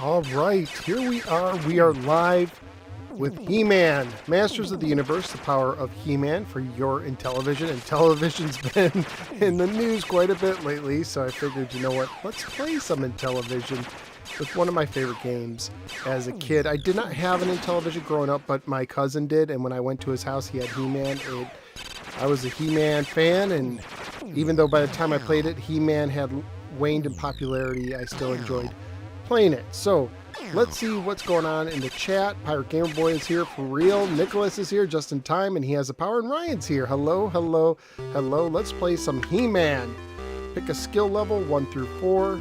All right, here we are. We are live with He-Man, Masters of the Universe, the power of He-Man for your Intellivision. And Intellivision's been in the news quite a bit lately, so I figured, you know what, let's play some Intellivision with one of my favorite games as a kid. I did not have an Intellivision growing up, but my cousin did, and when I went to his house, he had He-Man. I was a He-Man fan, and even though by the time I played it, He-Man had waned in popularity, I still enjoyed playing it. So let's see what's going on in the chat. Pirate Gamer Boy is here for real. Nicholas is here just in time, and he has the power. And Ryan's here. Hello, hello, hello. Let's play some He-Man. Pick a skill level 1 through 4.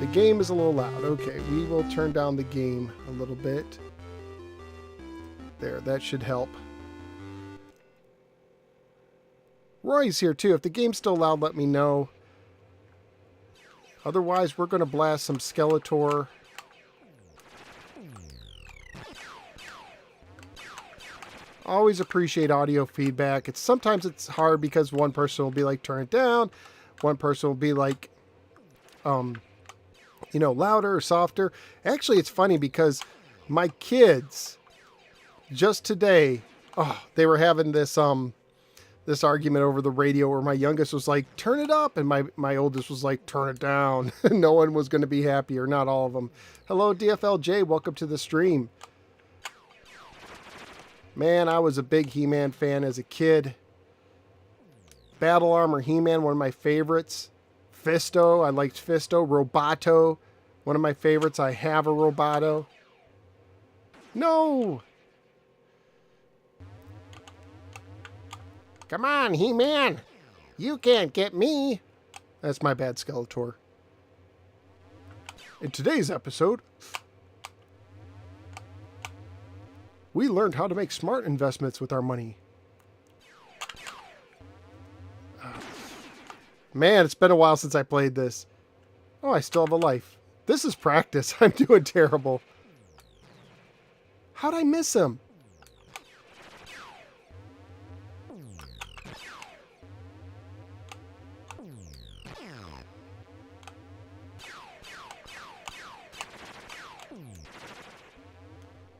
The game is a little loud. Okay, we will turn down the game a little bit. There, that should help. Roy's here too. If the game's still loud, let me know. Otherwise, we're going to blast some Skeletor. Always appreciate audio feedback. Sometimes it's hard because one person will be like, turn it down. One person will be like, louder or softer. Actually, it's funny because my kids, just today, they were having this argument over the radio where my youngest was like, turn it up, and my oldest was like, turn it down. No one was going to be happy, or not all of them. Hello, DFLJ. Welcome to the stream. Man, I was a big He-Man fan as a kid. Battle Armor He-Man, one of my favorites. Fisto, I liked Fisto. Roboto, one of my favorites. I have a Roboto. No! Come on, He-Man! You can't get me! That's my bad, Skeletor. In today's episode, we learned how to make smart investments with our money. Man, it's been a while since I played this. Oh, I still have a life. This is practice. I'm doing terrible. How'd I miss him?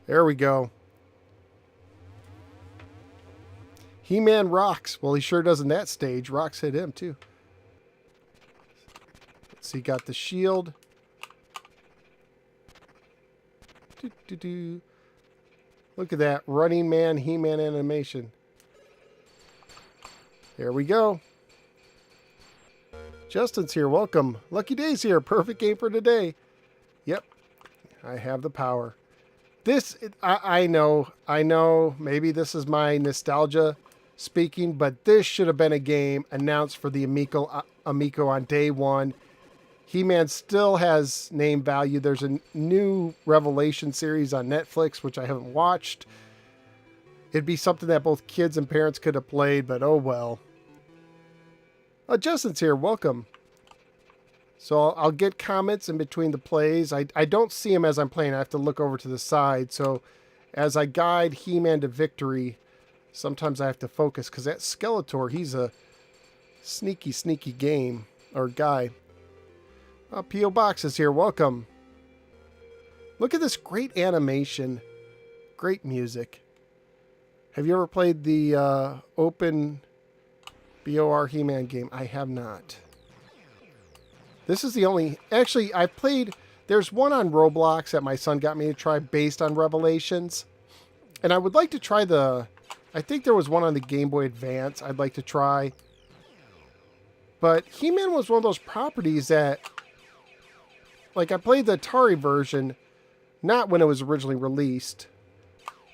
There we go. He-Man rocks. Well, he sure does in that stage. Rocks hit him, too. Let's see, got the shield. Look at that. Running Man, He-Man animation. There we go. Justin's here. Welcome. Lucky Day's here. Perfect game for today. Yep. I have the power. This, I know, maybe this is my nostalgia speaking, but this should have been a game announced for the Amico on day one. He-Man still has name value. There's a new Revelation series on Netflix, which I haven't watched. It'd be something that both kids and parents could have played, but oh well. Justin's here. Welcome. So I'll get comments in between the plays. I don't see them as I'm playing. I have to look over to the side. So as I guide He-Man to victory, sometimes I have to focus because that Skeletor, he's a sneaky, sneaky game or guy. P.O. Box is here. Welcome. Look at this great animation. Great music. Have you ever played the open BOR He-Man game? I have not. This is the only... Actually, I played... There's one on Roblox that my son got me to try based on Revelations. And I would like to try the... I think there was one on the Game Boy Advance I'd like to try. But He-Man was one of those properties that... Like, I played the Atari version, not when it was originally released.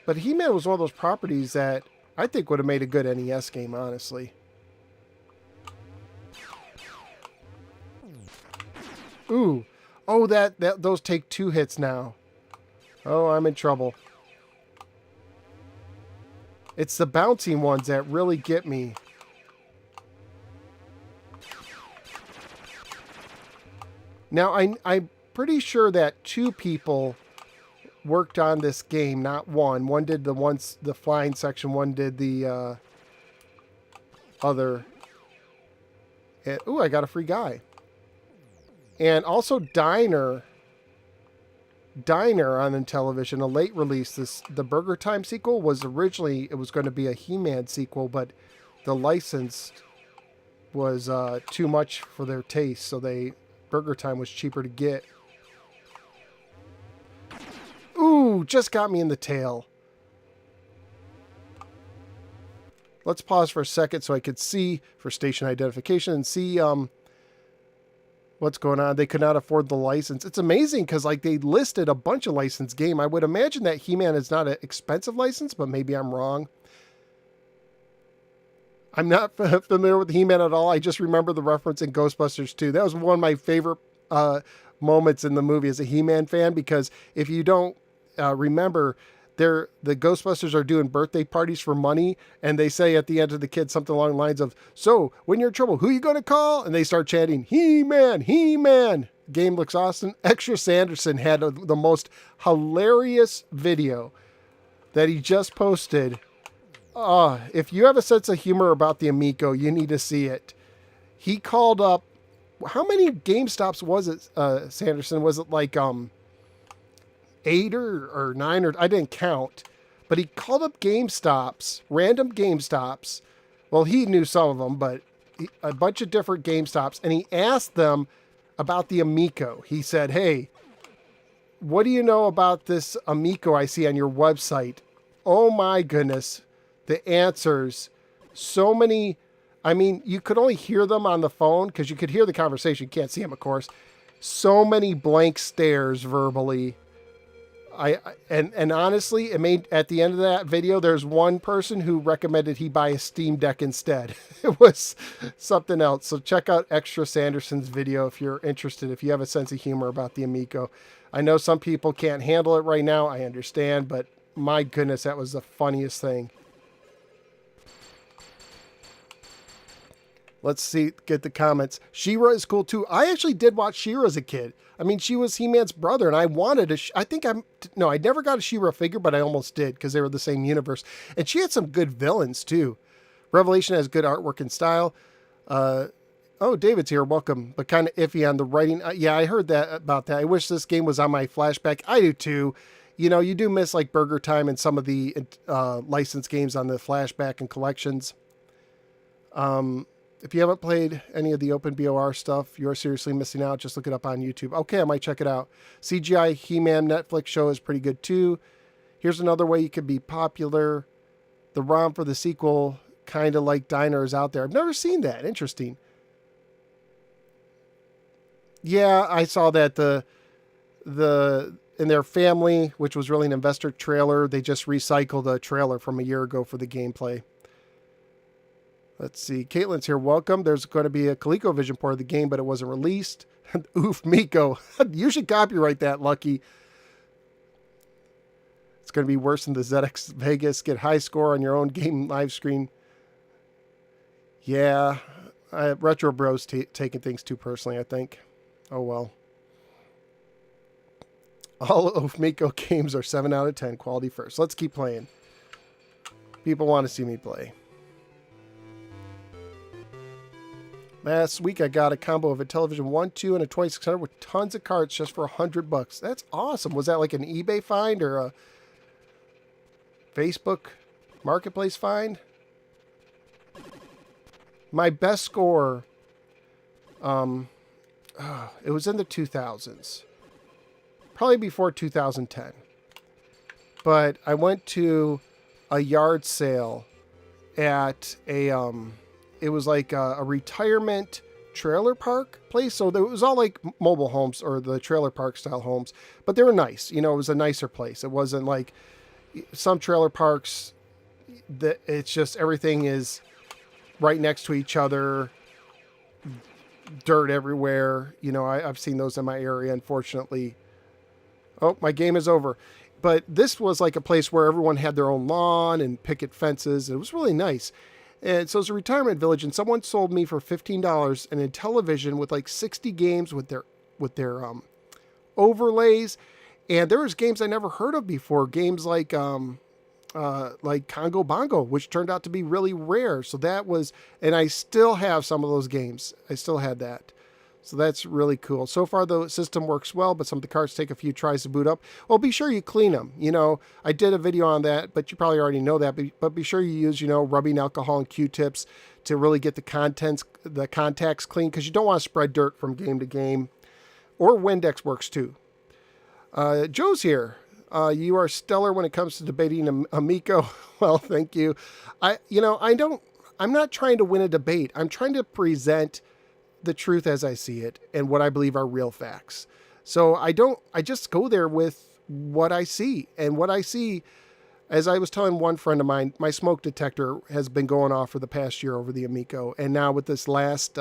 But He-Man was one of those properties that I think would have made a good NES game, honestly. Ooh. Oh, those take 2 hits now. Oh, I'm in trouble. It's the bouncing ones that really get me. Now, I'm pretty sure that 2 people worked on this game, not one. One did the flying section, one did the other. Ooh, I got a free guy. And also Diner Diner on Intellivision, a late release. The Burger Time sequel was originally, it was going to be a He-Man sequel, but the license was too much for their taste, so Burger Time was cheaper to get. Ooh, just got me in the tail. Let's pause for a second so I could see for station identification and see what's going on. They could not afford the license. It's amazing because like they listed a bunch of licensed game. I would imagine that He-Man is not an expensive license, but maybe I'm wrong. I'm not familiar with He-Man at all. I just remember the reference in Ghostbusters 2. That was one of my favorite moments in the movie as a He-Man fan, because if you don't remember, the Ghostbusters are doing birthday parties for money, and they say at the end of the kid something along the lines of, "So, when you're in trouble, who are you going to call?" And they start chanting, "He-Man, He-Man." Game looks awesome. Extra Sanderson had the most hilarious video that he just posted. If you have a sense of humor about the Amico, you need to see it. He called up, how many GameStops was it, Sanderson? Was it like 8 or 9, or I didn't count, but he called up GameStops, random GameStops. Well, he knew some of them, but a bunch of different GameStops, and he asked them about the Amico. He said, "Hey, what do you know about this Amico I see on your website?" Oh my goodness. The answers, so many. I mean, you could only hear them on the phone because you could hear the conversation. You can't see them, of course. So many blank stares verbally. And honestly, it made, at the end of that video, there's one person who recommended he buy a Steam Deck instead. It was something else. So check out Extra Sanderson's video if you're interested, if you have a sense of humor about the Amico. I know some people can't handle it right now. I understand, but my goodness, that was the funniest thing. Let's see, get the comments. She-Ra is cool too. I actually did watch She-Ra as a kid. I mean, she was He-Man's brother, and I wanted I never got a She-Ra figure, but I almost did because they were the same universe. And she had some good villains too. Revelation has good artwork and style. Oh, David's here. Welcome. But kind of iffy on the writing. Yeah, I heard that about that. I wish this game was on my flashback. I do too. You know, you do miss like Burger Time and some of the licensed games on the flashback and collections. If you haven't played any of the Open BOR stuff, you're seriously missing out. Just look it up on YouTube. Okay, I might check it out. CGI He-Man Netflix show is pretty good too. Here's another way you could be popular. The ROM for the sequel, kind of like Diner, is out there. I've never seen that. Interesting. Yeah, I saw that in their family, which was really an investor trailer, they just recycled a trailer from a year ago for the gameplay. Let's see. Caitlin's here. Welcome. There's going to be a ColecoVision port of the game, but it wasn't released. Oof, Miko. You should copyright that, Lucky. It's going to be worse than the ZX Vegas. Get high score on your own game live screen. Yeah. Retro Bros taking things too personally, I think. Oh, well. All of Miko games are 7 out of 10. Quality first. Let's keep playing. People want to see me play. Last week, I got a combo of a Intellivision 1, 2, and a 2600 with tons of cards just for $100. That's awesome. Was that like an eBay find or a Facebook Marketplace find? My best score, it was in the 2000s. Probably before 2010. But I went to a yard sale at a... it was like a retirement trailer park place. So it was all like mobile homes or the trailer park style homes, but they were nice. You know, it was a nicer place. It wasn't like some trailer parks that it's just everything is right next to each other, dirt everywhere. You know, I've seen those in my area, unfortunately. Oh, my game is over. But this was like a place where everyone had their own lawn and picket fences. It was really nice. And so it's a retirement village, and someone sold me for $15 an Intellivision with like 60 games with their overlays. And there was games I never heard of before. Games like Congo Bongo, which turned out to be really rare. So that was, and I still have some of those games. I still had that. So that's really cool. So far, the system works well, but some of the cards take a few tries to boot up. Well, be sure you clean them. You know, I did a video on that, but you probably already know that. But be sure you use, you know, rubbing alcohol and Q-tips to really get the contacts clean, because you don't want to spread dirt from game to game. Or Windex works too. Joe's here. You are stellar when it comes to debating Amico. Well, thank you. I'm not trying to win a debate. I'm trying to present the truth as I see it and what I believe are real facts. So I just go there with what I see. And what I see, as I was telling one friend of mine, my smoke detector has been going off for the past year over the Amico. And now with this last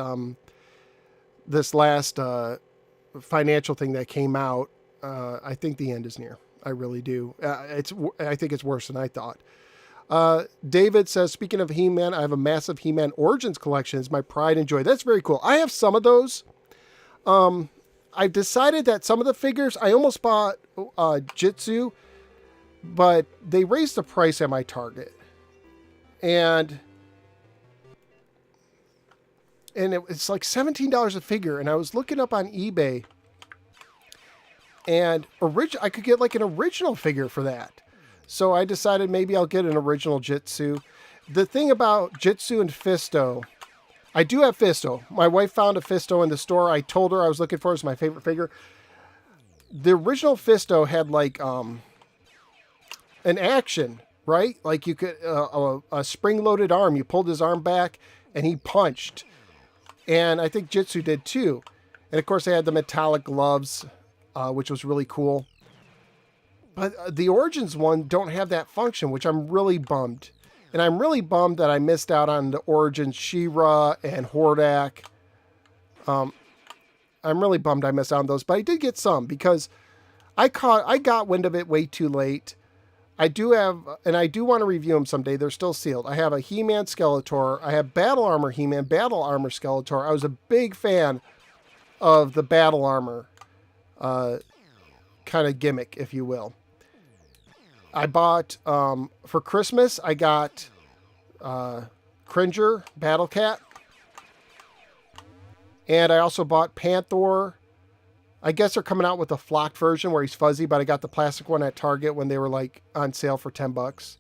financial thing that came out, I think the end is near. I really do. I think it's worse than I thought. David says, speaking of He-Man, I have a massive He-Man Origins collection. It's my pride and joy. That's very cool. I have some of those. I've decided that some of the figures, I almost bought Jitsu, but they raised the price at my Target. And it's like $17 a figure. And I was looking up on eBay, and I could get like an original figure for that. So I decided maybe I'll get an original Jitsu. The thing about Jitsu and Fisto, I do have Fisto. My wife found a Fisto in the store. I told her I was looking for it. It's my favorite figure. The original Fisto had like an action, right? Like you could a spring-loaded arm. You pulled his arm back and he punched. And I think Jitsu did too. And of course they had the metallic gloves, which was really cool. But the Origins one don't have that function, which I'm really bummed. And I'm really bummed that I missed out on the Origins She-Ra and Hordak. I'm really bummed I missed out on those, but I did get some because I got wind of it way too late. I do want to review them someday. They're still sealed. I have a He-Man Skeletor. I have Battle Armor He-Man, Battle Armor Skeletor. I was a big fan of the Battle Armor kind of gimmick, if you will. I bought, for Christmas, I got Cringer, Battle Cat. And I also bought Panther. I guess they're coming out with a flocked version where he's fuzzy, but I got the plastic one at Target when they were like on sale for $10.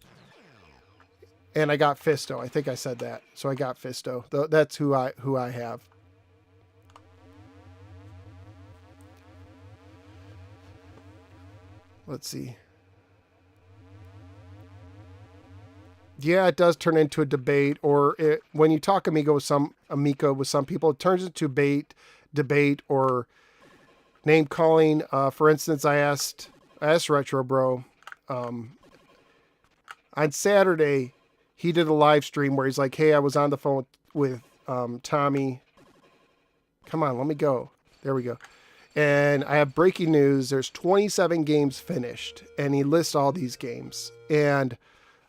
And I got Fisto. I think I said that. So I got Fisto. That's who I have. Let's see. Yeah, it does turn into a debate, or when you talk Amico with some people, it turns into debate or name calling. For instance, I asked Retro Bro on Saturday. He did a live stream where he's like, "Hey, I was on the phone with Tommy. Come on, let me go. There we go. And I have breaking news. There's 27 games finished," and he lists all these games. And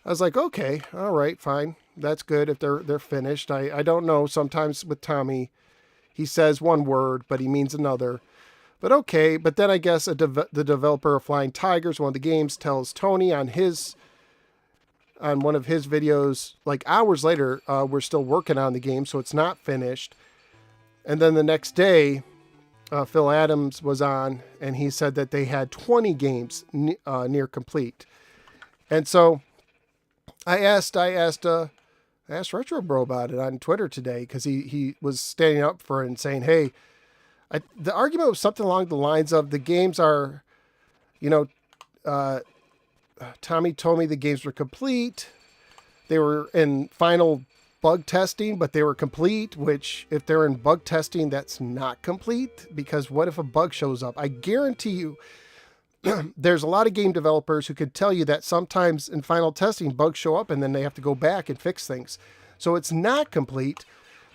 I was like, okay, all right, fine. That's good if they're finished. I don't know. Sometimes with Tommy, he says one word, but he means another. But okay. But then I guess the developer of Flying Tigers, one of the games, tells Tony on one of his videos, like hours later, we're still working on the game, so it's not finished. And then the next day, Phil Adams was on, and he said that they had 20 games near complete. And so I asked Retro Bro about it on Twitter today, because he was standing up for it and saying, hey, the argument was something along the lines of the games are, Tommy told me the games were complete. They were in final bug testing, but they were complete, which if they're in bug testing, that's not complete, because what if a bug shows up? I guarantee you there's a lot of game developers who could tell you that sometimes in final testing, bugs show up and then they have to go back and fix things. So it's not complete,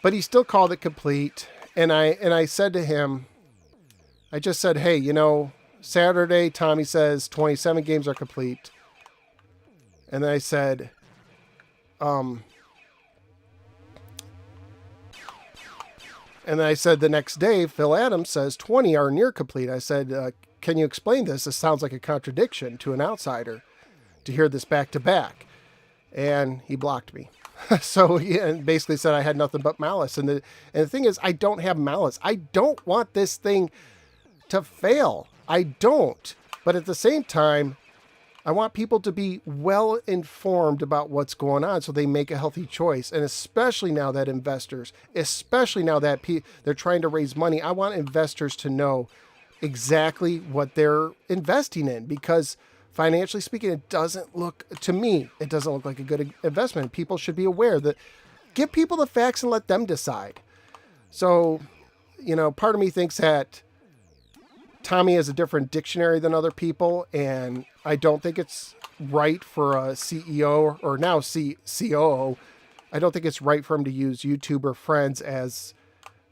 but he still called it complete. And I said to him, I just said, hey, Saturday, Tommy says 27 games are complete. And then I said, and then I said the next day, Phil Adams says 20 are near complete. I said, can you explain this? This sounds like a contradiction to an outsider to hear this back to back. And he blocked me. So he basically said I had nothing but malice. And the thing is, I don't have malice. I don't want this thing to fail. I don't. But at the same time, I want people to be well informed about what's going on so they make a healthy choice. And especially now that investors, especially now that they're trying to raise money, I want investors to know exactly what they're investing in, because financially speaking, it doesn't look, to me, it doesn't look like a good investment. People should be aware that, give people the facts and let them decide. So, part of me thinks that Tommy has a different dictionary than other people, and I don't think it's right for a CEO or now COO. I don't think it's right for him to use YouTube or friends as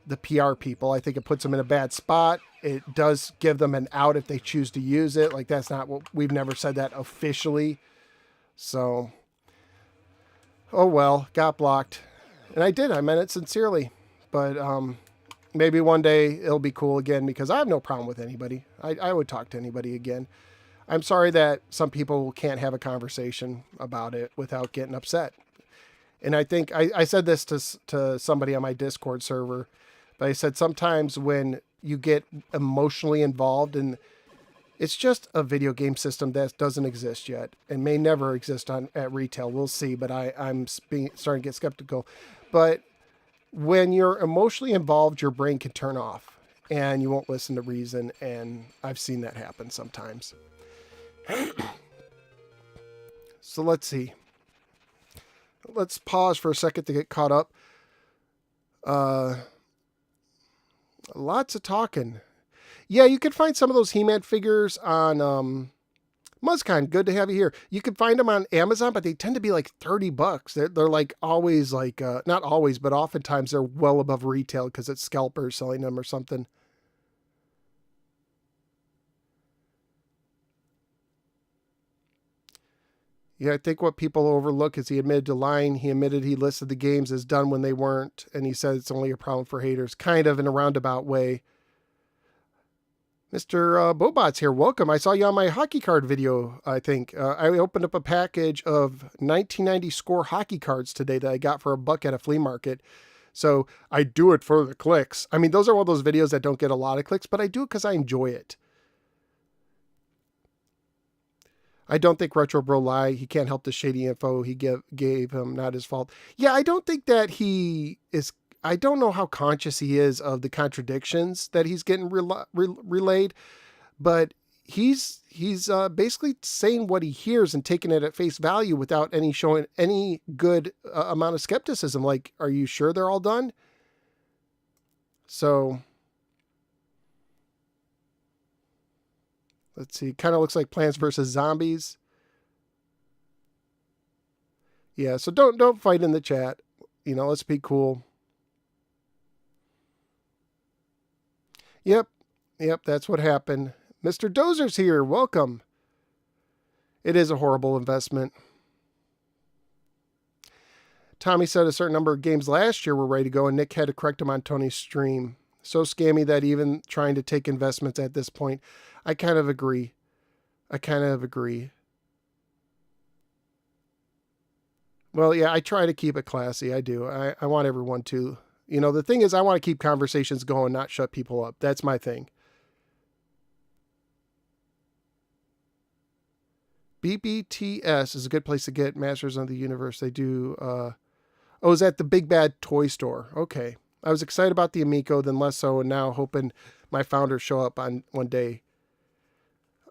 the PR people. I think it puts them in a bad spot. It does give them an out if they choose to use it. Like, that's not what, we've never said that officially. So, oh well, got blocked. And I meant it sincerely. But maybe one day it'll be cool again, because I have no problem with anybody. I would talk to anybody again. I'm sorry that some people can't have a conversation about it without getting upset. And I think I said this to somebody on my Discord server, but I said sometimes when you get emotionally involved, and it's just a video game system that doesn't exist yet and may never exist at retail. We'll see, but I'm starting to get skeptical. But when you're emotionally involved, your brain can turn off and you won't listen to reason. And I've seen that happen sometimes. So let's see. Let's pause for a second to get caught up. Lots of talking. Yeah, you can find some of those He-Man figures on Muzzcon. Good to have you here. You can find them on Amazon, but they tend to be like $30. They're like always like, not always, but oftentimes they're well above retail because it's scalpers selling them or something. Yeah, I think what people overlook is he admitted to lying. He admitted he listed the games as done when they weren't, and he said it's only a problem for haters, kind of in a roundabout way. Mr. Bobot's here. Welcome. I saw you on my hockey card video, I think. I opened up a package of 1990 score hockey cards today that I got for $1 at a flea market. So I do it for the clicks. I mean, those are one of those videos that don't get a lot of clicks, but I do it because I enjoy it. I don't think Retro Bro lie. He can't help the shady info he gave him. Not his fault. Yeah, I don't think that he is. I don't know how conscious he is of the contradictions that he's getting relayed, but he's basically saying what he hears and taking it at face value without showing any good amount of skepticism. Like, are you sure they're all done? So let's see. Kind of looks like Plants vs. Zombies. Yeah, so don't fight in the chat. Let's be cool. Yep, that's what happened. Mr. Dozer's here. Welcome. It is a horrible investment. Tommy said a certain number of games last year were ready to go, and Nick had to correct him on Tony's stream. So scammy that even trying to take investments at this point. I kind of agree. Well, yeah, I try to keep it classy. I do. I want everyone to. The thing is, I want to keep conversations going, not shut people up. That's my thing. BBTS is a good place to get Masters of the Universe. They do. Oh, is that the Big Bad Toy Store? Okay. I was excited about the Amico, then less so, and now hoping my founders show up on one day.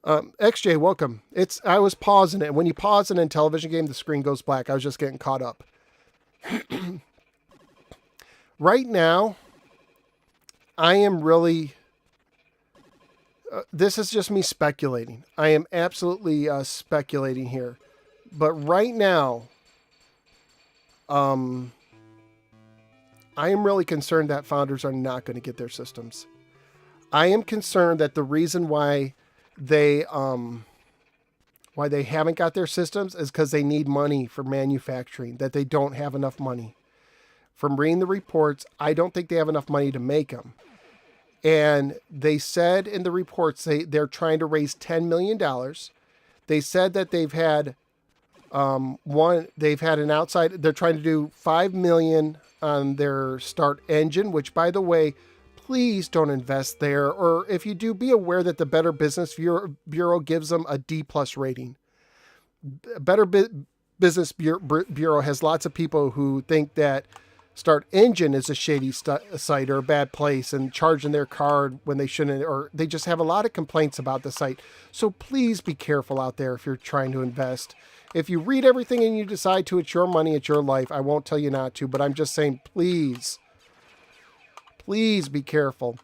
XJ, welcome. I was pausing it. When you pause an Intellivision game, the screen goes black. I was just getting caught up. Right now, I am really... this is just me speculating. I am absolutely speculating here. But right now, I am really concerned that founders are not going to get their systems. I am concerned that the reason why they haven't got their systems is because they need money for manufacturing, that they don't have enough money. From reading the reports, I don't think they have enough money to make them. And they said in the reports they're trying to raise $10 million. They said that they've had One, they've had an outside. They're trying to do $5 million on their start engine, which, by the way, please don't invest there. Or if you do, be aware that the Better Business Bureau gives them a D+ rating. Business Bureau has lots of people who think that Start Engine is a shady site or a bad place and charging their card when they shouldn't, or they just have a lot of complaints about the site. So please be careful out there if you're trying to invest. If you read everything and you decide to, it's your money, it's your life. I won't tell you not to, but I'm just saying, please be careful.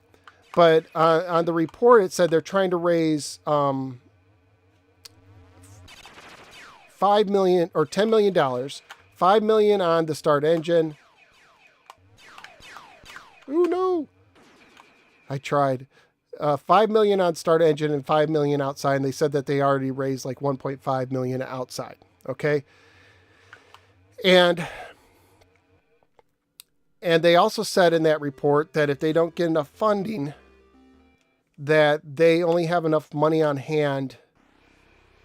But on the report, it said they're trying to raise $5 million or $10 million, $5 million on the Start Engine. Oh no! I tried. $5 million on Start Engine and $5 million outside, and they said that they already raised like $1.5 million outside. Okay, and they also said in that report that if they don't get enough funding, that they only have enough money on hand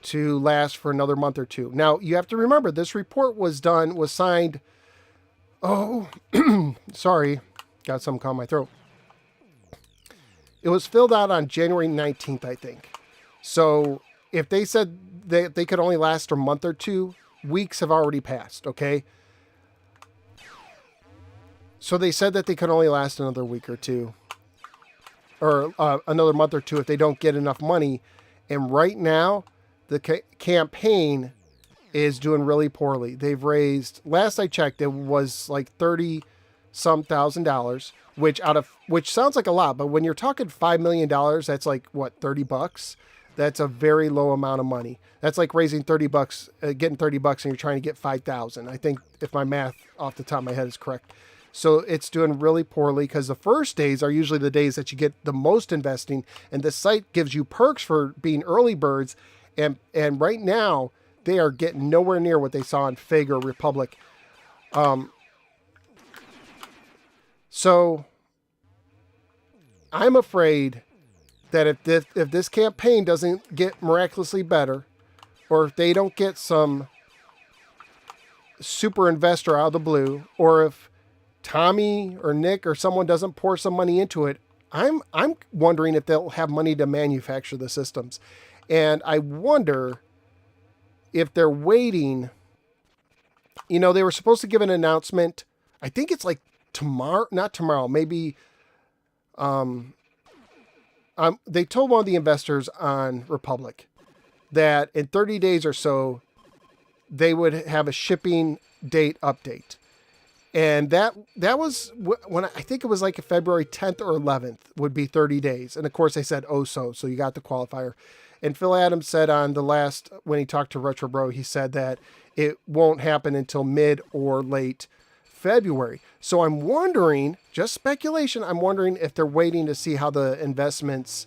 to last for another month or two. Now you have to remember this report was signed. Oh, sorry. Got something caught in my throat. It was filled out on January 19th, I think. So if they said that they could only last a month or two, weeks have already passed, okay? So they said that they could only last another week or two. Or another month or two if they don't get enough money. And right now, the campaign is doing really poorly. They've raised, last I checked, it was like $30-some thousand, which sounds like a lot, but when you're talking $5 million, that's like what, $30? That's a very low amount of money. That's like raising $30, getting $30 and you're trying to get 5,000. I think if my math off the top of my head is correct. So it's doing really poorly because the first days are usually the days that you get the most investing, and the site gives you perks for being early birds. And right now they are getting nowhere near what they saw in Fig or Republic. So I'm afraid that if this campaign doesn't get miraculously better, or if they don't get some super investor out of the blue, or if Tommy or Nick or someone doesn't pour some money into it, I'm wondering if they'll have money to manufacture the systems. And I wonder if they're waiting. You know, they were supposed to give an announcement. I think it's like tomorrow, not tomorrow, maybe. They told one of the investors on Republic that in 30 days or so, they would have a shipping date update. And that was when I think it was like February 10th or 11th would be 30 days. And of course they said, so you got the qualifier. And Phil Adams said on the last, when he talked to Retro Bro, he said that it won't happen until mid or late February. So I'm wondering, just speculation, I'm wondering if they're waiting to see how the investment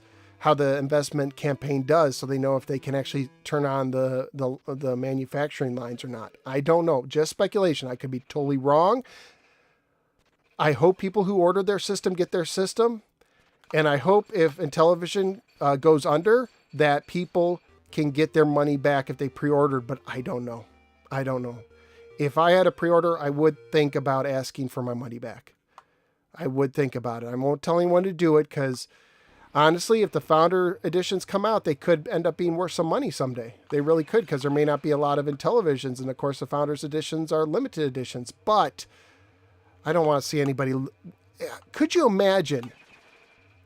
campaign does, so they know if they can actually turn on the manufacturing lines or not. I don't know. Just speculation. I could be totally wrong. I hope people who ordered their system get their system. And I hope if Intellivision goes under, that people can get their money back if they pre-ordered, but I don't know. If I had a pre-order, I would think about asking for my money back. I would think about it. I won't tell anyone to do it because honestly, if the Founder editions come out, they could end up being worth some money someday. They really could, because there may not be a lot of Intellivisions, and of course the Founders editions are limited editions. But I don't want to see anybody. Could you imagine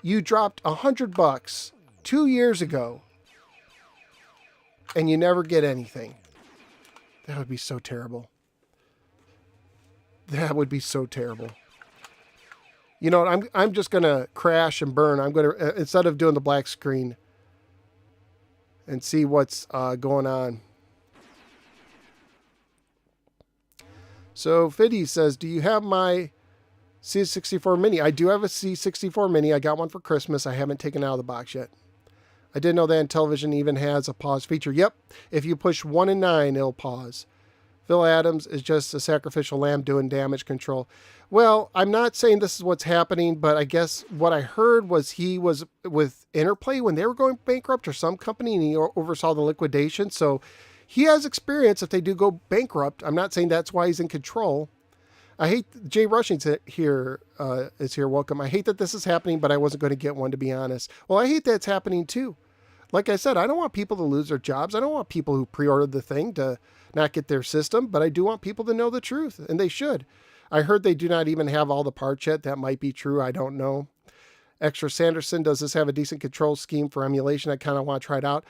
you dropped $100 2 years ago and you never get anything? That would be so terrible. That would be so terrible. You know what? I'm just going to crash and burn. I'm going to, instead of doing the black screen, and see what's going on. So Fiddy says, do you have my C64 Mini? I do have a C64 Mini. I got one for Christmas. I haven't taken it out of the box yet. I didn't know that Intellivision even has a pause feature. Yep. If you push 1 and 9, it'll pause. Phil Adams is just a sacrificial lamb doing damage control. Well, I'm not saying this is what's happening, but I guess what I heard was he was with Interplay when they were going bankrupt or some company, and he oversaw the liquidation. So he has experience if they do go bankrupt. I'm not saying that's why he's in control. I hate Jay Rushing's here is here. Welcome. I hate that this is happening, but I wasn't going to get one, to be honest. Well, I hate that it's happening too. Like I said, I don't want people to lose their jobs. I don't want people who pre-ordered the thing to not get their system, but I do want people to know the truth, and they should. I heard they do not even have all the parts yet. That might be true. I don't know. Extra Sanderson, does this have a decent control scheme for emulation? I kind of want to try it out.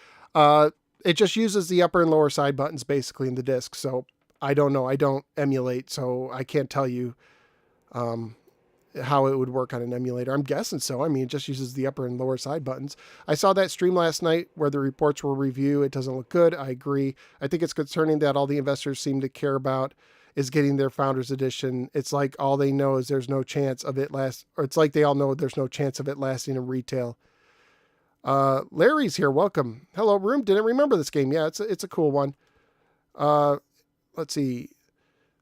It just uses the upper and lower side buttons basically in the disc. So I don't know. I don't emulate, so I can't tell you how it would work on an emulator. I'm guessing so. I mean, it just uses the upper and lower side buttons. I saw that stream last night where the reports were review. It doesn't look good. I agree. I think it's concerning that all the investors seem to care about is getting their Founders Edition. It's like all they know is there's no chance of it or it's like they all know there's no chance of it lasting in retail. Larry's here. Welcome. Hello, room. Didn't remember this game. Yeah, it's a cool one. Let's see.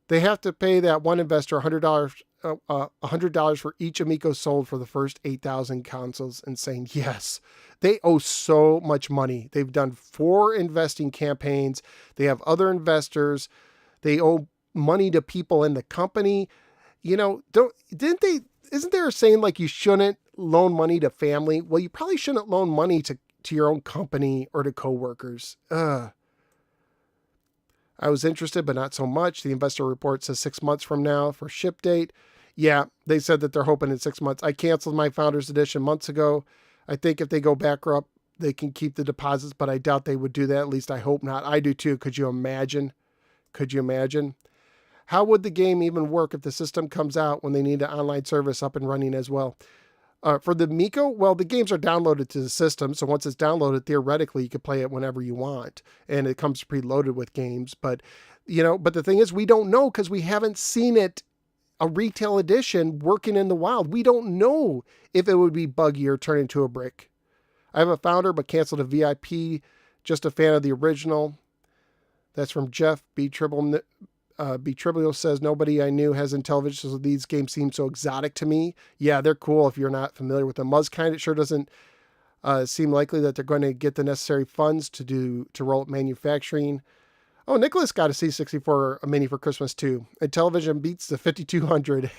They have to pay that one investor $100 for each Amico sold for the first 8,000 consoles. Insane. Yes, they owe so much money. They've done 4 investing campaigns. They have other investors. They owe money to people in the company. You know, isn't there a saying like you shouldn't loan money to family? Well, you probably shouldn't loan money to your own company or to coworkers. I was interested, but not so much. The investor report says 6 months from now for ship date. Yeah, they said that they're hoping in 6 months. I canceled my Founders Edition months ago. I think if they go bankrupt, they can keep the deposits, but I doubt they would do that. At least I hope not. I do too. Could you imagine? How would the game even work if the system comes out when they need an online service up and running as well? For the Amico, well, the games are downloaded to the system. So once it's downloaded, theoretically, you could play it whenever you want. And it comes preloaded with games. But the thing is, we don't know because we haven't seen it, a retail edition working in the wild. We don't know if it would be buggy or turn into a brick. I have a Founder, but canceled a VIP. Just a fan of the original. That's from Jeff B. Tribble. B. Tribble says, nobody I knew has Intellivision, so these games seem so exotic to me. Yeah, they're cool if you're not familiar with them. Muzzkind, it sure doesn't seem likely that they're going to get the necessary funds to roll up manufacturing. Oh, Nicholas got a C64 Mini for Christmas too. Intellivision beats the 5200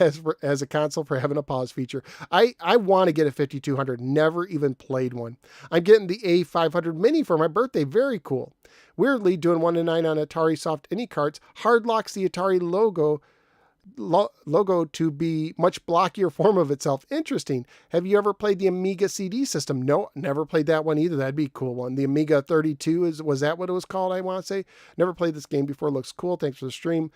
as a console for having a pause feature. I want to get a 5200. Never even played one. I'm getting the A500 Mini for my birthday. Very cool. Weirdly, doing 1-9 on Atari Soft Any carts hard locks the Atari logo to be much blockier form of itself. Interesting. Have you ever played the Amiga CD system? No, never played that one either. That'd be a cool one. The Amiga 32 was that what it was called? I want to say. Never played this game before. Looks cool. Thanks for the stream.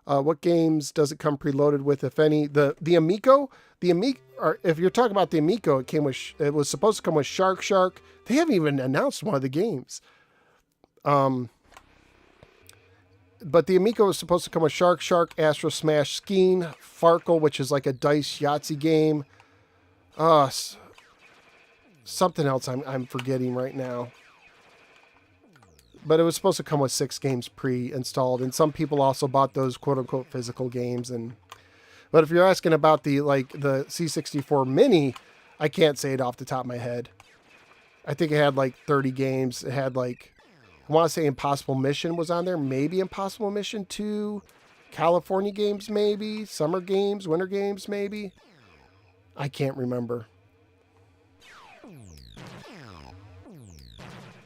What games does it come preloaded with, if any? The Amico, or if you're talking about the Amico, it was supposed to come with Shark. They haven't even announced one of the games. But the Amico was supposed to come with Shark, Astro Smash, Skiing, Farkle, which is like a dice Yahtzee game. Something else I'm forgetting right now. But it was supposed to come with 6 games pre-installed, and some people also bought those quote-unquote physical games. But if you're asking about the C64 Mini, I can't say it off the top of my head. I think it had like 30 games. It had I want to say Impossible Mission was on there. Maybe Impossible Mission 2. California games, maybe. Summer games, winter games, maybe. I can't remember.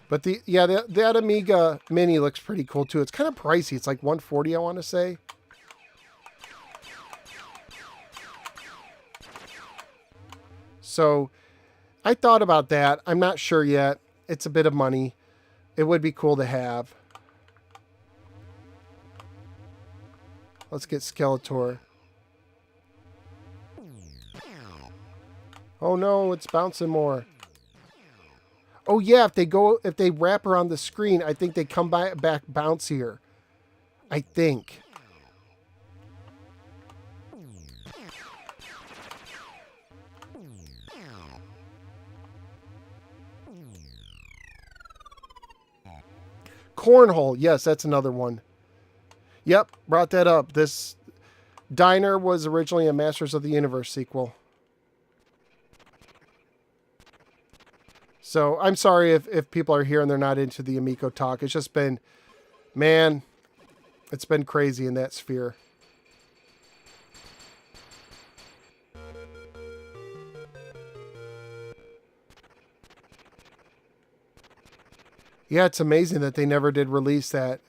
But that Amiga Mini looks pretty cool too. It's kind of pricey. It's like $140, I want to say. So I thought about that. I'm not sure yet. It's a bit of money. It would be cool to have. Let's get Skeletor. Oh no, it's bouncing more. Oh yeah, if they wrap around the screen, I think they come back bouncier. I think. Cornhole. Yes, that's another one. Yep, brought that up. This Diner was originally a Masters of the Universe sequel. So I'm sorry if people are here and they're not into the Amico talk. It's just been Man, it's been crazy in that sphere. Yeah, it's amazing that they never did release that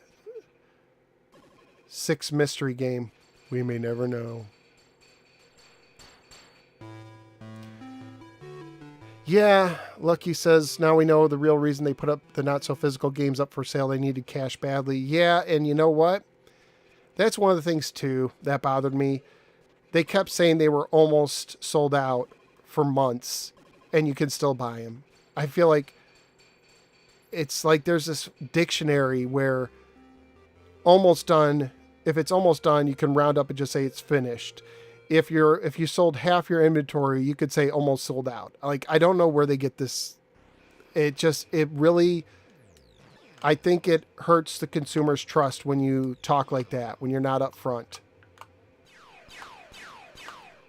6 mystery game. We may never know. Yeah, Lucky says, now we know the real reason they put up the not-so-physical games up for sale. They needed cash badly. Yeah, and you know what? That's one of the things, too, that bothered me. They kept saying they were almost sold out for months, and you can still buy them. I feel like it's like there's this dictionary where almost done, if it's almost done, you can round up and just say it's finished. If you sold half your inventory, you could say almost sold out. Like, I don't know where they get this. It really, I think it hurts the consumer's trust when you talk like that, when you're not upfront.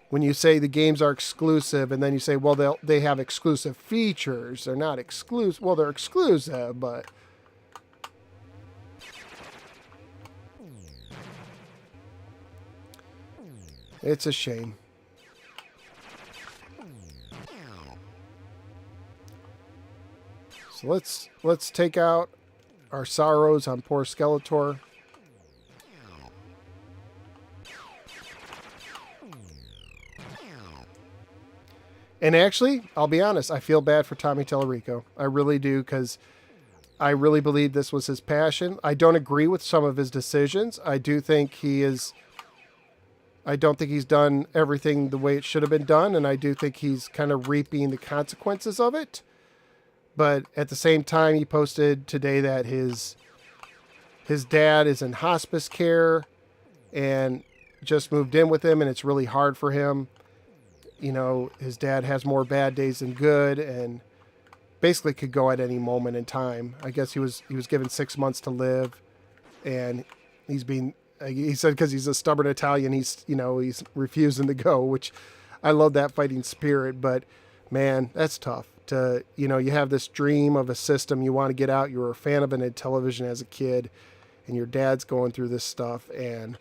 When you say the games are exclusive and then you say, well, they have exclusive features. They're not exclusive. Well, they're exclusive, but it's a shame. So let's take out our sorrows on poor Skeletor. And actually, I'll be honest, I feel bad for Tommy Tallarico. I really do, because I really believe this was his passion. I don't agree with some of his decisions. I don't think he's done everything the way it should have been done, and I do think he's kind of reaping the consequences of it. But at the same time, he posted today that his dad is in hospice care and just moved in with him, and it's really hard for him. You know, his dad has more bad days than good, and basically could go at any moment in time. I guess he was given 6 months to live, and he said because he's a stubborn Italian, he's refusing to go, which I love that fighting spirit. But man, that's tough. You have this dream of a system you want to get out. You were a fan of Intellivision as a kid, and your dad's going through this stuff. And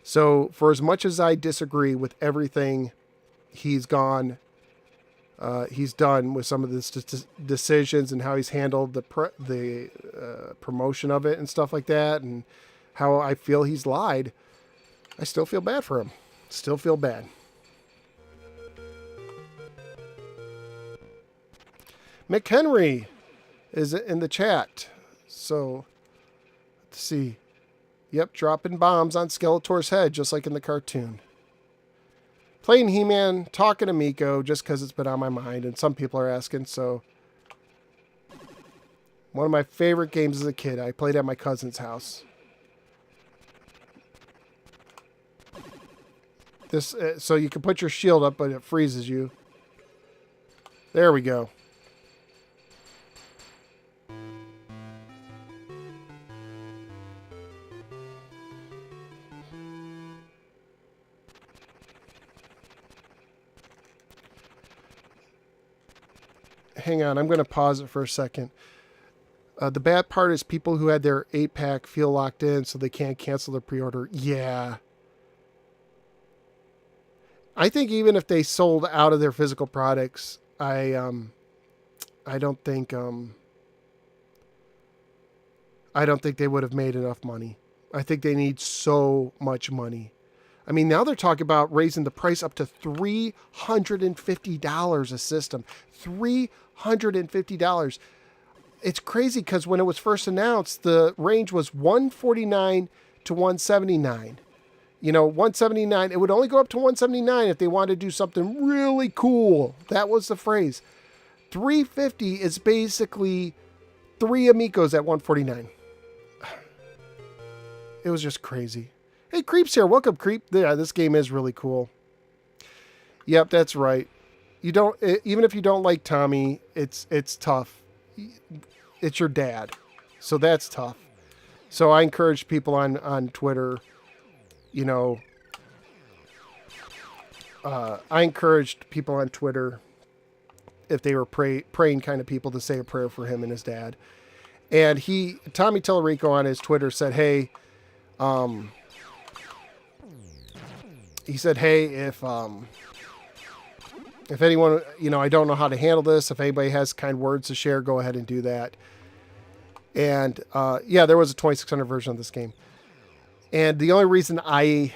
so for as much as I disagree with everything he's done with some of the decisions and how he's handled the promotion of it and stuff like that, and how I feel he's lied, I still feel bad for him. Still feel bad. McHenry is in the chat. So, let's see. Yep, dropping bombs on Skeletor's head, just like in the cartoon. Playing He-Man, talking Amico, just because it's been on my mind, and some people are asking, so. One of my favorite games as a kid. I played at my cousin's house. So you can put your shield up, but it freezes you. There we go. Hang on, I'm going to pause it for a second. The bad part is people who had their 8-pack feel locked in, so they can't cancel their pre-order. Yeah. I think even if they sold out of their physical products, I don't think they would have made enough money. I think they need so much money. I mean, now they're talking about raising the price up to $350 a system. $350. It's crazy because when it was first announced, the range was $149 to $179. $179. It would only go up to $179 if they wanted to do something really cool. That was the phrase. $350 is basically 3 Amicos at $149. It was just crazy. Hey, Creep's here. Welcome, Creep. Yeah, this game is really cool. Yep, that's right. Even if you don't like Tommy, it's tough. It's your dad. So that's tough. So I encourage people on Twitter, I encouraged people on Twitter, if they were praying kind of people, to say a prayer for him and his dad. And Tommy Tellerico on his Twitter said, hey, he said, hey, if anyone, I don't know how to handle this. If anybody has kind words to share, go ahead and do that. And yeah, there was a 2600 version of this game. And the only reason I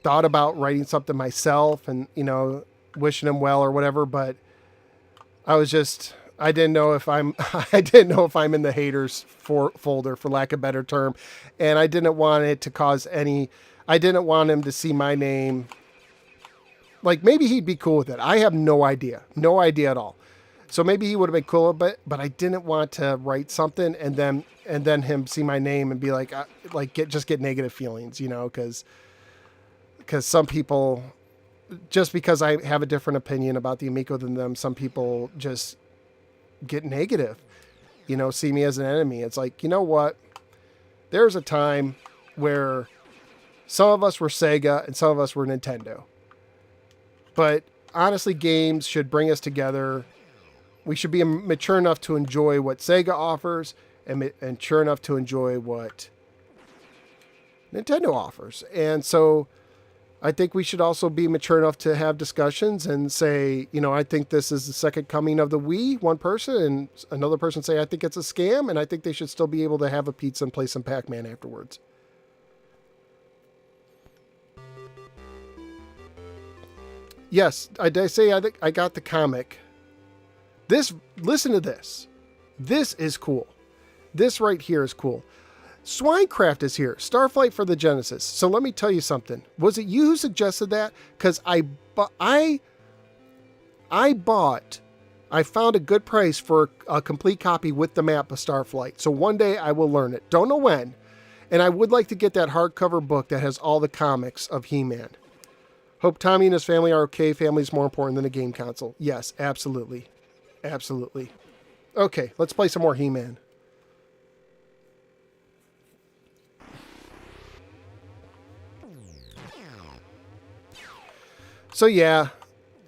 thought about writing something myself and, wishing him well or whatever, but I didn't know if I'm in the haters folder, for lack of a better term. And I didn't want it to I didn't want him to see my name. Like, maybe he'd be cool with it. I have no idea at all. So maybe he would have been cool, but I didn't want to write something and then him see my name and be like get negative feelings, because some people, just because I have a different opinion about the Amico than them, some people just get negative, see me as an enemy. It's like, you know what? There's a time where some of us were Sega and some of us were Nintendo. But honestly, games should bring us together. We should be mature enough to enjoy what Sega offers and mature enough to enjoy what Nintendo offers. And so I think we should also be mature enough to have discussions and say, I think this is the second coming of the Wii, one person, and another person say, I think it's a scam, and I think they should still be able to have a pizza and play some Pac-Man afterwards. Yes, I think I got the comic. Listen to this. This is cool. This right here is cool. Swinecraft is here. Starflight for the Genesis. So let me tell you something. Was it you who suggested that? Because I found a good price for a complete copy with the map of Starflight. So one day I will learn it. Don't know when. And I would like to get that hardcover book that has all the comics of He-Man. Hope Tommy and his family are okay. Family is more important than a game console. Yes, absolutely. Absolutely. Okay, let's play some more He-Man. So yeah,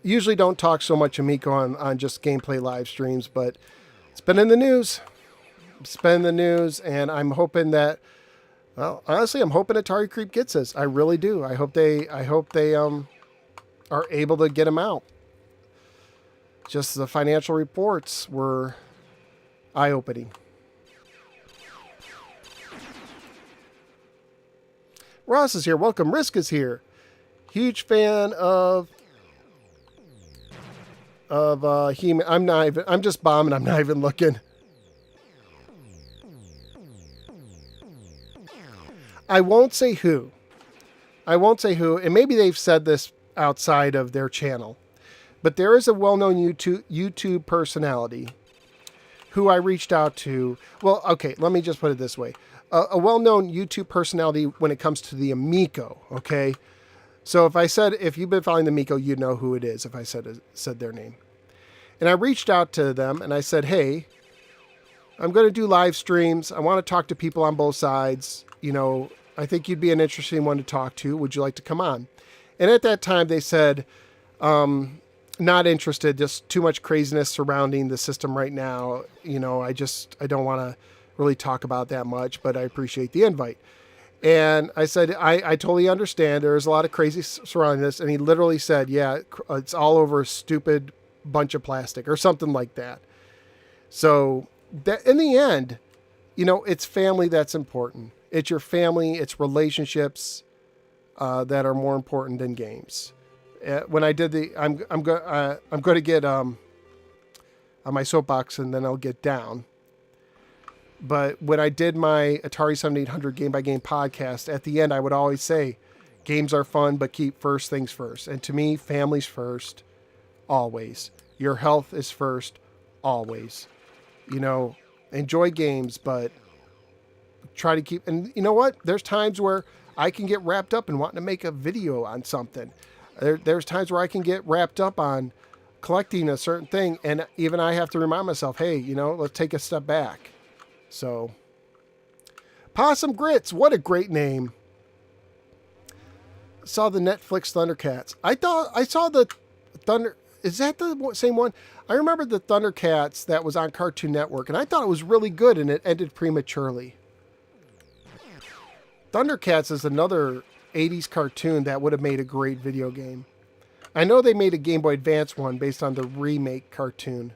usually don't talk so much Amico on just gameplay live streams, but it's been in the news. It's been in the news, and I'm hoping that, well, honestly, I'm hoping Atari Creep gets this. I really do. I hope they are able to get them out. Just the financial reports were eye-opening. Ross is here. Welcome. Risk is here. Huge fan of He-Man. I'm just bombing. I'm not even looking. I won't say who. And maybe they've said this outside of their channel. But there is a well-known YouTube personality who I reached out to. Well, okay, let me just put it this way. A well-known YouTube personality when it comes to the Amico, okay? So if you've been following the Amico, you'd know who it is if I said their name. And I reached out to them and I said, hey, I'm going to do live streams. I want to talk to people on both sides. I think you'd be an interesting one to talk to. Would you like to come on? And at that time they said, not interested, just too much craziness surrounding the system right now. I don't want to really talk about that much, but I appreciate the invite. And I said, I totally understand. There's a lot of crazy surrounding this. And he literally said, yeah, it's all over a stupid bunch of plastic or something like that. So that in the end, it's family that's important. It's your family, it's relationships that are more important than games. When I did I'm going to get on my soapbox and then I'll get down. But when I did my Atari 7800 game by game podcast, at the end I would always say, games are fun, but keep first things first. And to me, family's first, always. Your health is first, always. Enjoy games, but try to keep. And you know what? There's times where I can get wrapped up in wanting to make a video on something. There's times where I can get wrapped up on collecting a certain thing, and even I have to remind myself, hey, let's take a step back. So, Possum Grits, what a great name. Saw the Netflix Thundercats. I saw the Thunder. Is that the same one? I remember the Thundercats that was on Cartoon Network, and I thought it was really good, and it ended prematurely. Thundercats is another 80s cartoon that would have made a great video game. I know they made a Game Boy Advance one based on the remake cartoon.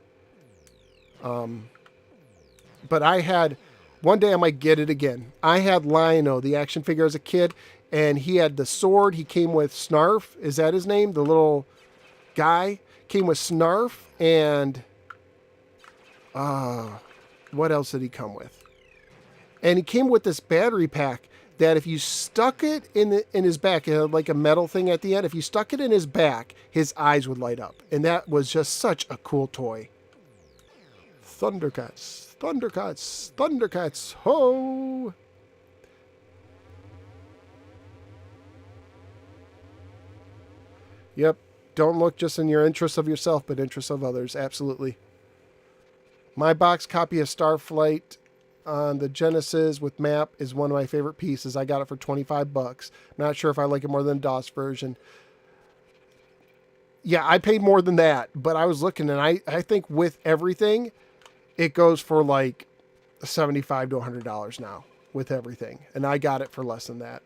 But I had, one day I might get it again. I had Lion-O, the action figure, as a kid, and he had the sword. He came with Snarf. Is that his name? The little guy came with Snarf, and what else did he come with? And he came with this battery pack that if you stuck it in his back, it had like a metal thing at the end. If you stuck it in his back, his eyes would light up. And that was just such a cool toy. Thundercats, Thundercats, Thundercats, ho! Yep, don't look just in your interests of yourself, but interests of others, absolutely. My box copy of Starflight on the Genesis with map is one of my favorite pieces. I got it for 25 bucks. Not sure if I like it more than the DOS version. Yeah, I paid more than that, but I was looking, and I think with everything, it goes for like $75 to $100 now with everything. And I got it for less than that.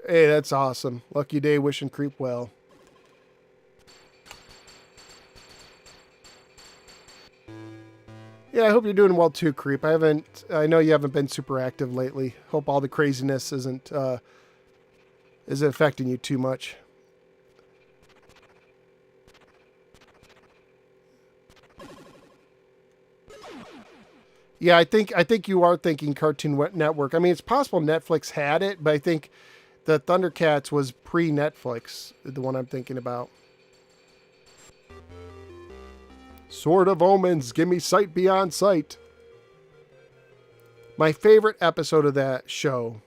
Hey, that's awesome. Lucky day, wishing Creep well. Yeah, I hope you're doing well too, Creep. I know you haven't been super active lately. Hope all the craziness isn't affecting you too much. Yeah, I think you are thinking Cartoon Network. I mean, it's possible Netflix had it, but I think the Thundercats was pre-Netflix, the one I'm thinking about. Sword of Omens, give me sight beyond sight. My favorite episode of that show,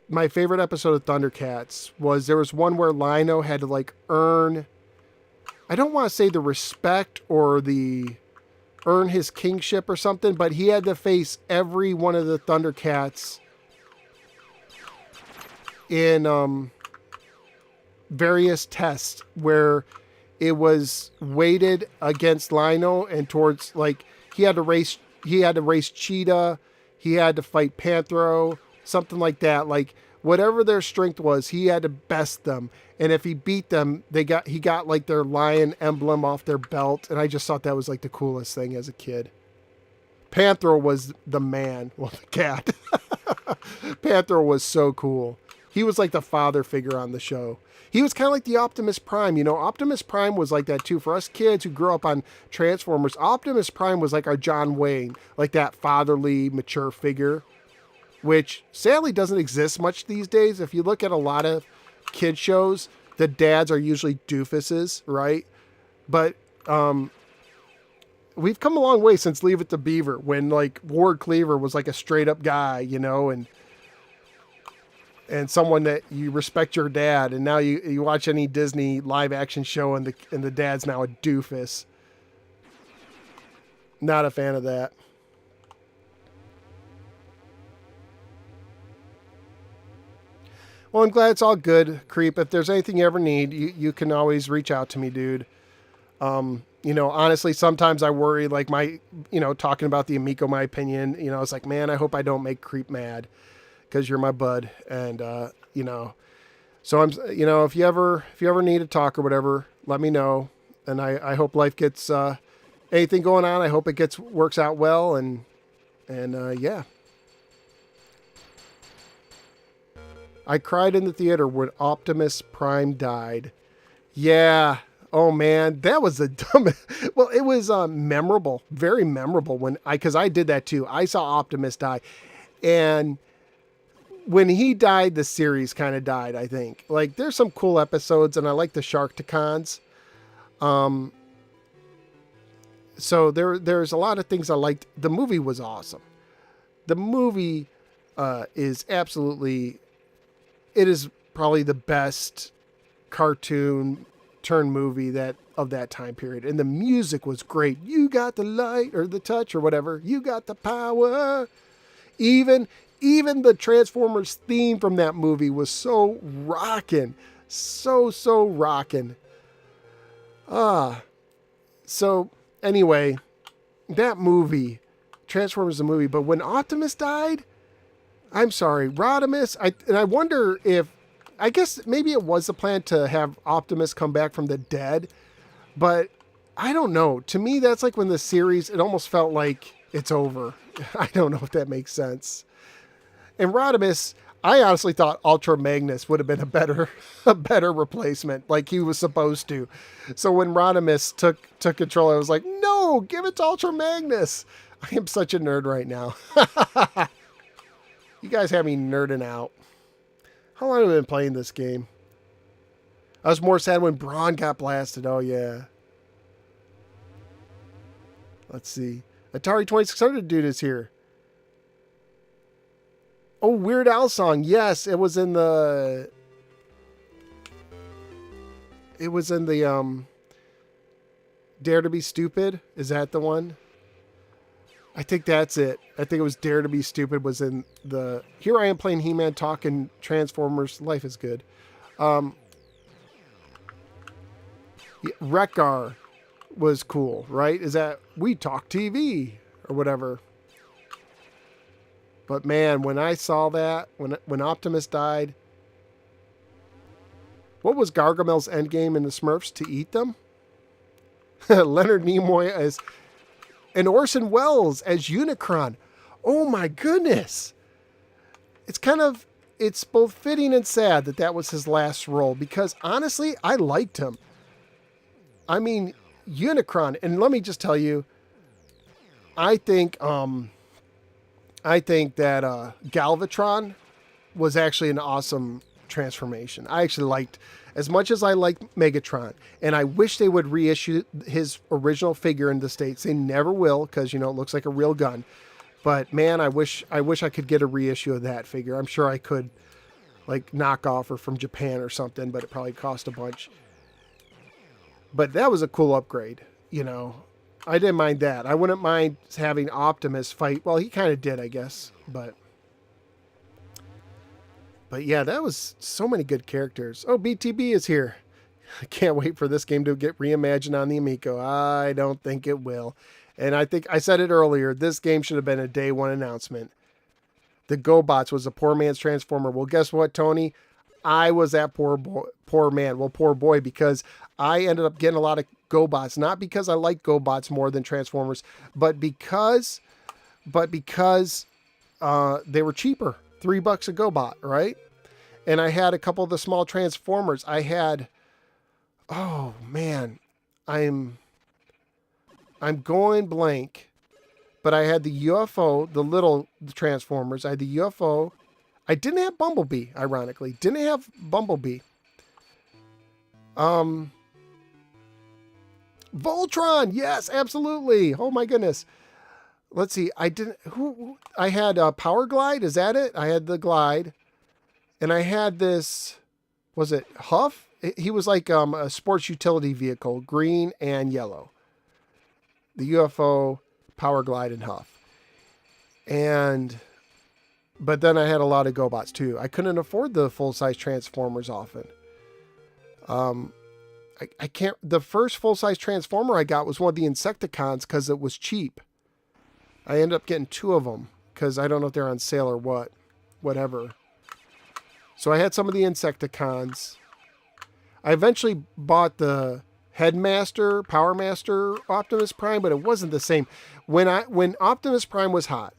my favorite episode of Thundercats was there was one where Lion-O had to like earn, I don't want to say the respect or the earn his kingship or something, but he had to face every one of the Thundercats in various tests where it was weighted against Lion-O and towards, like, he had to race Cheetah, he had to fight Panthro, something like that. Like, whatever their strength was, he had to best them. And if he beat them, he got like their lion emblem off their belt. And I just thought that was like the coolest thing as a kid. Panthro was the man. Well, the cat. Panthro was so cool. He was like the father figure on the show. He was kind of like the Optimus Prime. You know, Optimus Prime was like that too. For us kids who grew up on Transformers, Optimus Prime was like our John Wayne, like that fatherly, mature figure, which sadly doesn't exist much these days. If you look at a lot of kid shows, the dads are usually doofuses, right? But we've come a long way since Leave It to Beaver, when like Ward Cleaver was like a straight up guy, you know, and someone that you respect your dad. And now you watch any Disney live action show and the dad's now a doofus. Not a fan of that. Well, I'm glad it's all good, Creep. If there's anything you ever need, you can always reach out to me, dude. You know, honestly, sometimes I worry, like talking about the Amico, my opinion, you know, it's like, man, I hope I don't make Creep mad, because you're my bud. And, you know, so if you ever need to talk or whatever, let me know. And I hope life gets, anything going on. I hope it works out well. And yeah. I cried in the theater when Optimus Prime died. Yeah. Oh man, that was the dumbest. Well, it was memorable, very memorable because I did that too. I saw Optimus die, and when he died, the series kind of died. I think like there's some cool episodes, and I like the Sharktacons. So there's a lot of things I liked. The movie was awesome. The movie is absolutely. It is probably the best cartoon turn movie that of that time period. And the music was great. You got the light or the touch or whatever. You got the power. Even the Transformers theme from that movie was so rockin'. So rockin'. So anyway, that movie, Transformers the movie, but when Optimus died, I'm sorry, Rodimus, I wonder if, I guess maybe it was the plan to have Optimus come back from the dead, but I don't know. To me, that's like when the series, it almost felt like it's over. I don't know if that makes sense. And Rodimus, I honestly thought Ultra Magnus would have been a better replacement, like he was supposed to. So when Rodimus took control, I was like, no, give it to Ultra Magnus. I am such a nerd right now. You guys have me nerding out. How long have I been playing this game? I was more sad when Brawn got blasted. Oh, yeah. Let's see. Atari 2600 dude is here. Oh, Weird Al song. Yes, it was in the... Dare to be Stupid. Is that the one? I think that's it. I think it was Dare to be Stupid was in the... Here I am playing He-Man talking Transformers. Life is good. Wreck-Gar was cool, right? Is that We Talk TV or whatever. But man, when I saw that, when Optimus died, what was Gargamel's endgame in the Smurfs? To eat them? Leonard Nimoy as... And Orson Welles as Unicron. Oh my goodness. It's both fitting and sad that was his last role, because honestly, I liked him. I mean, Unicron, and let me just tell you, I think that Galvatron was actually an awesome transformation. I actually liked, as much as I liked Megatron, and I wish they would reissue his original figure in the States. They never will, because, it looks like a real gun. But man, I wish I could get a reissue of that figure. I'm sure I could, like, knock off or from Japan or something, but it probably cost a bunch. But that was a cool upgrade, I didn't mind that. I wouldn't mind having Optimus fight. Well, he kind of did, I guess. But yeah, that was so many good characters. Oh, BTB is here. I can't wait for this game to get reimagined on the Amico. I don't think it will. And I think I said it earlier. This game should have been a day one announcement. The GoBots was a poor man's Transformer. Well, guess what, Tony? I was that poor man. Well, poor boy, because I ended up getting a lot of GoBots, not because I like GoBots more than Transformers, but because they were cheaper. $3 a GoBot, right? And I had a couple of the small Transformers. I had, oh man, I'm going blank, but I had the UFO, the little Transformers. I had the UFO. I didn't have Bumblebee, ironically. Didn't have Bumblebee. Voltron, yes, absolutely. Oh my goodness. Let's see. I had Power Glide. Is that it? I had the Glide, and I had this. Was it Huff? He was like a sports utility vehicle, green and yellow. The UFO, Power Glide, and Huff. But then I had a lot of GoBots too. I couldn't afford the full-size Transformers often. I can't. The first full-size Transformer I got was one of the Insecticons because it was cheap. I ended up getting 2 of them because I don't know if they're on sale or whatever. So I had some of the Insecticons. I eventually bought the Headmaster, Power Master Optimus Prime, but it wasn't the same. When Optimus Prime was hot,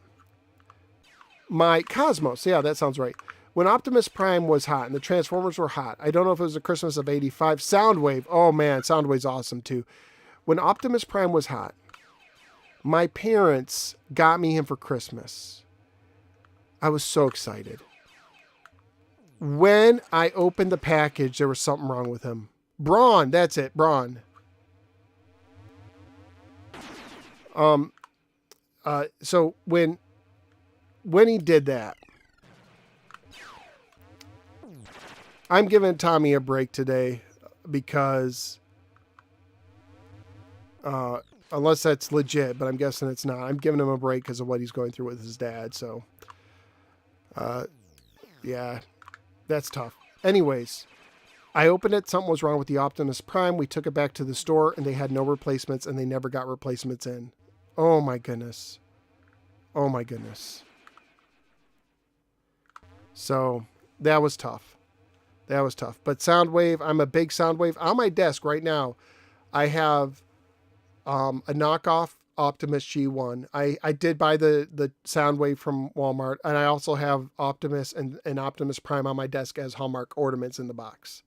my Cosmos, yeah, that sounds right. When Optimus Prime was hot and the Transformers were hot, I don't know if it was the Christmas of '85. Soundwave, oh man, Soundwave's awesome too. When Optimus Prime was hot, my parents got me him for Christmas. I was so excited. When I opened the package, there was something wrong with him. Brawn, that's it, Brawn. So when he did that, I'm giving Tommy a break today because unless that's legit, but I'm guessing it's not. I'm giving him a break because of what he's going through with his dad. So, yeah, that's tough. Anyways, I opened it. Something was wrong with the Optimus Prime. We took it back to the store, and they had no replacements, and they never got replacements in. Oh, my goodness. Oh, my goodness. So, that was tough. That was tough. But Soundwave, I'm a big Soundwave. On my desk right now, I have a knockoff Optimus G1. I did buy the Soundwave from Walmart, and I also have Optimus and Optimus Prime on my desk as Hallmark ornaments in the box.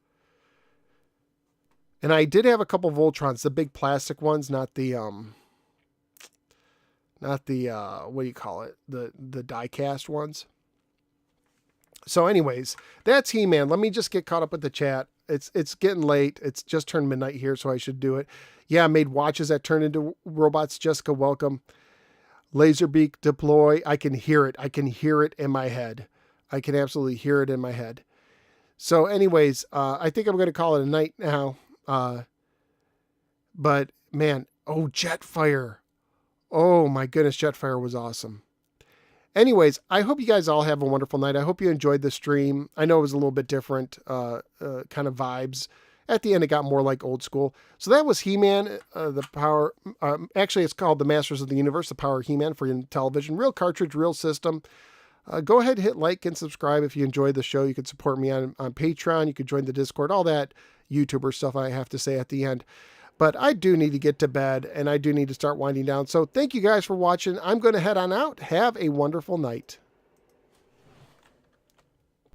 And I did have a couple Voltrons, the big plastic ones, not the what do you call it? The die-cast ones. So anyways, that's He-Man. Let me just get caught up with the chat. It's getting late. It's just turned midnight here, so I should do it. Yeah, I made watches that turn into robots. Jessica, welcome. Laserbeak deploy. I can hear it. I can hear it in my head. I can absolutely hear it in my head. So anyways, I think I'm going to call it a night now. But man, oh, Jetfire. Oh my goodness, Jetfire was awesome. Anyways, I hope you guys all have a wonderful night. I hope you enjoyed the stream. I know it was a little bit different kind of vibes. At the end, it got more like old school. So that was He-Man, the power. Actually, it's called the Masters of the Universe, the Power of He-Man for Intellivision. Real cartridge, real system. Go ahead, hit like and subscribe if you enjoyed the show. You can support me on Patreon. You can join the Discord, all that YouTuber stuff I have to say at the end. But I do need to get to bed, and I do need to start winding down. So thank you guys for watching. I'm going to head on out. Have a wonderful night.